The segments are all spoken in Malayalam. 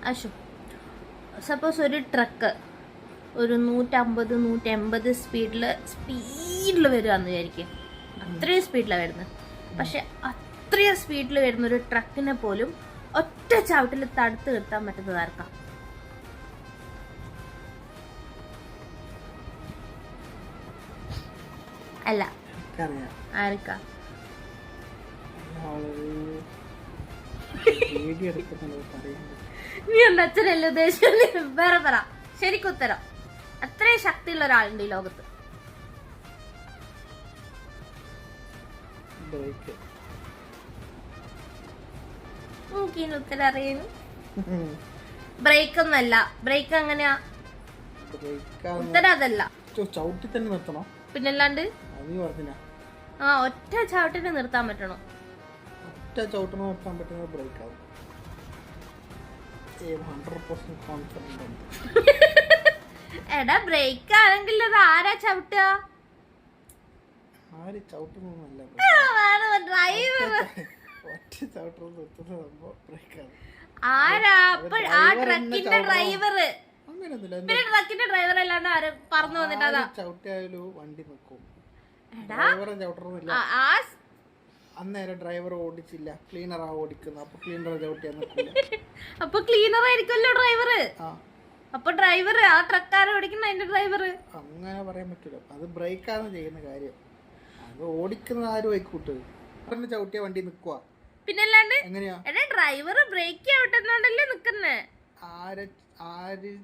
അശു സപ്പോസ് ഒരു ട്രക്ക് ഒരു 150-180 സ്പീഡിൽ വരുവാന്ന് വിചാരിക്കും. അത്രയും സ്പീഡിലാണ് വരുന്നത്. പക്ഷെ അത്രയും സ്പീഡിൽ വരുന്ന ഒരു ട്രക്കിനെ പോലും ഒറ്റ ചവിട്ടിൽ തടുത്ത് നിർത്താൻ പറ്റുന്നത് ആർക്കാ? അല്ല, ആർക്കാ? നീ എന്താ അച്ഛനല്ലേ ഉദ്ദേശിച്ചത്? വേറെ പറ, ശരിക്കുത്തരം. അത്രയും ശക്തിയുള്ള ഒരാളുണ്ട് ഈ ലോകത്ത്. ഉത്തരം അറിയുന്നു. ബ്രേക്ക് ഒന്നല്ല. ബ്രേക്ക് എങ്ങനെയാ? ഉത്തരം അതല്ല. പിന്നല്ലാണ്ട് ഒറ്റ ചവിട്ടിന് നിർത്താൻ പറ്റണോ? എടാ ബ്രേക്ക് ആണെങ്കിൽ അത് ആരാ ചവിട്ടുക? ആരാ? അപ്പോൾ ആ ട്രക്കിന്റെ ഡ്രൈവർ. പിന്നെ ട്രക്കിന്റെ ഡ്രൈവർ അല്ലാണ്ട് ആരും പറഞ്ഞു വന്നിട്ട് അതാ വണ്ടി നിൽക്കും. അന്നേരം ഡ്രൈവർ ഓടിച്ചില്ല, ക്ലീനറാ ഓടിക്കുന്നത്. അപ്പൊ ക്ലീനർ ചവിട്ടിയാ നിൽക്കില്ല. അപ്പൊ ക്ലീനർ ആയിരിക്കുമല്ലോ ഡ്രൈവർ. അപ്പൊ ഡ്രൈവർ ആ ട്രക്കാരെ ഓടിക്കുന്ന അതിന്റെ ഡ്രൈവർ. അങ്ങനെ പറയാൻ പറ്റൂല. അത് ബ്രേക്കാണ് ചെയ്യുന്ന കാര്യം. അത് ഓടിക്കുന്ന ആരും ആയിക്കോട്ടെ, ചവിട്ടിയ വണ്ടി നിക്കുവാ. പിന്നല്ലാണ്ട് എങ്ങനെയാ? എടാ ഡ്രൈവർ ബ്രേക്ക് ചവിട്ടുന്നോണ്ടല്ലേ നിക്കുന്നേ. ആര്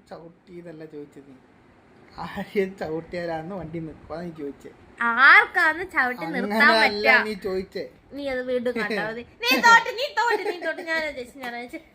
ചവിട്ടിന്നല്ല ചോദിച്ചത്, ആര് ചവിട്ടിയാലാന്ന് വണ്ടി നിക്കുവാ നീ ചോദിച്ചേ. ആർക്കാന്ന് ചവിട്ടി നിർത്താൻ പറ്റാ നീ ചോദിച്ചേ. നീ അത് വീണ്ടും കണ്ടാ മതി. നീ തോട്ട് ഞാൻ